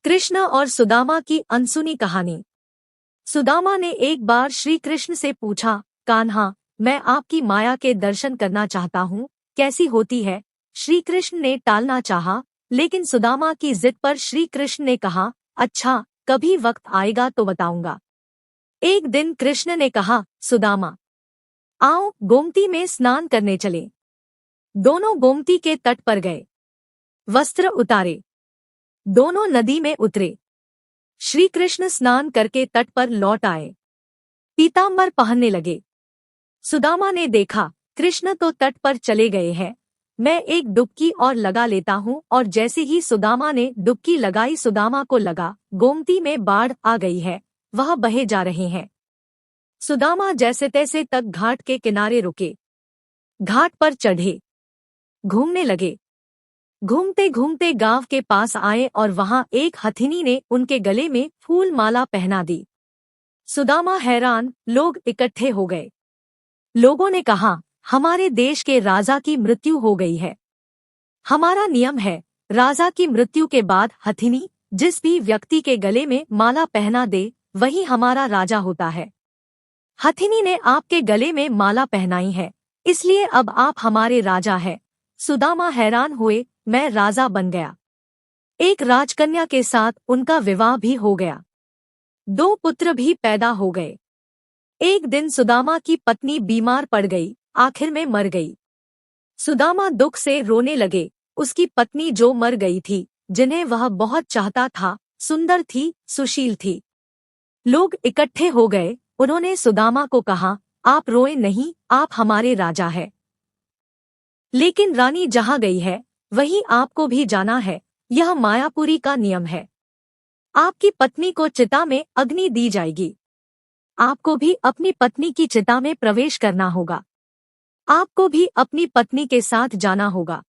कृष्ण और सुदामा की अनसुनी कहानी। सुदामा ने एक बार श्री कृष्ण से पूछा, कान्हा, मैं आपकी माया के दर्शन करना चाहता हूँ, कैसी होती है? श्री कृष्ण ने टालना चाहा, लेकिन सुदामा की जिद पर श्री कृष्ण ने कहा, अच्छा, कभी वक्त आएगा तो बताऊंगा। एक दिन कृष्ण ने कहा, सुदामा, आओ गोमती में स्नान करने चले। दोनों गोमती के तट पर गए। वस्त्र उतारे, दोनों नदी में उतरे। श्री कृष्ण स्नान करके तट पर लौट आए। पीतांबर पहनने लगे। सुदामा ने देखा, कृष्ण तो तट पर चले गए हैं, मैं एक डुबकी और लगा लेता हूँ। और जैसे ही सुदामा ने डुबकी लगाई, सुदामा को लगा गोमती में बाढ़ आ गई है, वह बहे जा रहे हैं। सुदामा जैसे तैसे तक घाट के किनारे रुके। घाट पर चढ़े, घूमने लगे। घूमते घूमते गांव के पास आए और वहां एक हथिनी ने उनके गले में फूल माला पहना दी। सुदामा हैरान, लोग इकट्ठे हो गए। लोगों ने कहा, हमारे देश के राजा की मृत्यु हो गई है। हमारा नियम है, राजा की मृत्यु के बाद हथिनी जिस भी व्यक्ति के गले में माला पहना दे, वही हमारा राजा होता है। हथिनी ने आपके गले में माला पहनाई है, इसलिए अब आप हमारे राजा हैं। सुदामा हैरान हुए, मैं राजा बन गया। एक राजकन्या के साथ उनका विवाह भी हो गया। 2 पुत्र भी पैदा हो गए। एक दिन सुदामा की पत्नी बीमार पड़ गई, आखिर में मर गई। सुदामा दुख से रोने लगे। उसकी पत्नी जो मर गई थी, जिन्हें वह बहुत चाहता था, सुंदर थी, सुशील थी। लोग इकट्ठे हो गए। उन्होंने सुदामा को कहा, आप रोए नहीं, आप हमारे राजा हैं। लेकिन रानी जहाँ गई है, वहीं आपको भी जाना है, यह मायापुरी का नियम है। आपकी पत्नी को चिता में अग्नि दी जाएगी। आपको भी अपनी पत्नी की चिता में प्रवेश करना होगा। आपको भी अपनी पत्नी के साथ जाना होगा।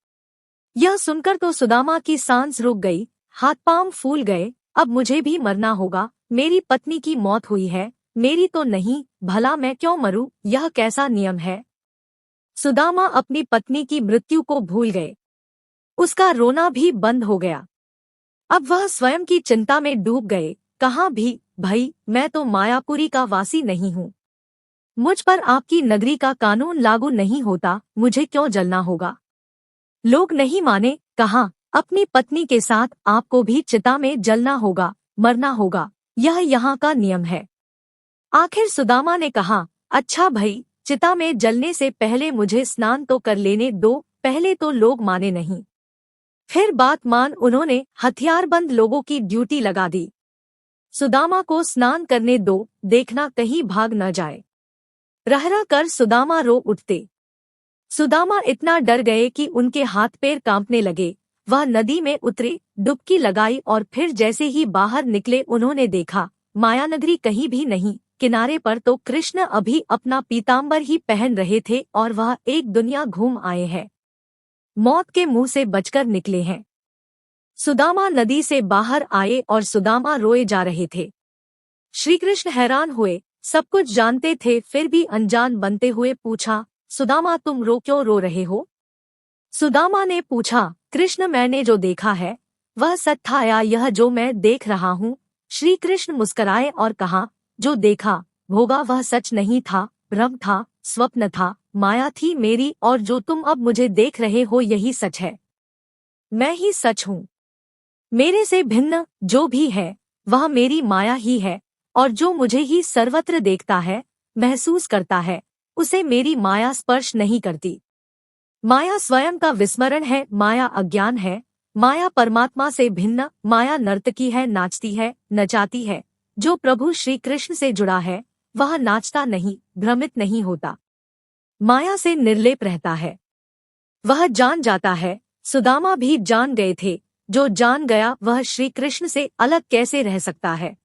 यह सुनकर तो सुदामा की सांस रुक गई, हाथ पांव फूल गए। अब मुझे भी मरना होगा। मेरी पत्नी की मौत हुई है, मेरी तो नहीं, भला मैं क्यों मरूं? यह कैसा नियम है? सुदामा अपनी पत्नी की मृत्यु को भूल गए। उसका रोना भी बंद हो गया। अब वह स्वयं की चिंता में डूब गए। कहा भी, भाई, मैं तो मायापुरी का वासी नहीं हूँ। मुझ पर आपकी नगरी का कानून लागू नहीं होता, मुझे क्यों जलना होगा? लोग नहीं माने। कहा, अपनी पत्नी के साथ आपको भी चिता में जलना होगा, मरना होगा, यह यहाँ का नियम है। आखिर सुदामा ने कहा, अच्छा भाई, चिता में जलने से पहले मुझे स्नान तो कर लेने दो। पहले तो लोग माने नहीं, फिर बात मान उन्होंने हथियारबंद लोगों की ड्यूटी लगा दी। सुदामा को स्नान करने दो, देखना कहीं भाग न जाए। रह रह कर सुदामा रो उठते। सुदामा इतना डर गए कि उनके हाथ पैर कांपने लगे। वह नदी में उतरे, डुबकी लगाई और फिर जैसे ही बाहर निकले, उन्होंने देखा मायानगरी कहीं भी नहीं। किनारे पर तो कृष्ण अभी अपना पीतांबर ही पहन रहे थे और वह एक दुनिया घूम आए हैं, मौत के मुंह से बचकर निकले हैं। सुदामा नदी से बाहर आए और सुदामा रोए जा रहे थे। श्री कृष्ण हैरान हुए, सब कुछ जानते थे फिर भी अनजान बनते हुए पूछा, सुदामा तुम क्यों रो रहे हो? सुदामा ने पूछा, कृष्ण, मैंने जो देखा है वह सच था या यह जो मैं देख रहा हूँ? श्री कृष्ण मुस्कराए और कहा, जो देखा होगा वह सच नहीं था, भ्रम था, स्वप्न था, माया थी मेरी, और जो तुम अब मुझे देख रहे हो यही सच है। मैं ही सच हूँ। मेरे से भिन्न जो भी है वह मेरी माया ही है, और जो मुझे ही सर्वत्र देखता है, महसूस करता है, उसे मेरी माया स्पर्श नहीं करती। माया स्वयं का विस्मरण है, माया अज्ञान है, माया परमात्मा से भिन्न, माया नर्तकी है, नाचती है, नचाती है। जो प्रभु श्री कृष्ण से जुड़ा है वह नाचता नहीं, भ्रमित नहीं होता, माया से निर्लेप रहता है। वह जान जाता है। सुदामा भी जान गए थे। जो जान गया वह श्री कृष्ण से अलग कैसे रह सकता है?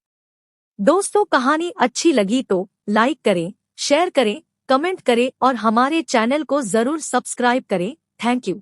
दोस्तों, कहानी अच्छी लगी तो लाइक करें, शेयर करें, कमेंट करें और हमारे चैनल को जरूर सब्सक्राइब करें। Thank you.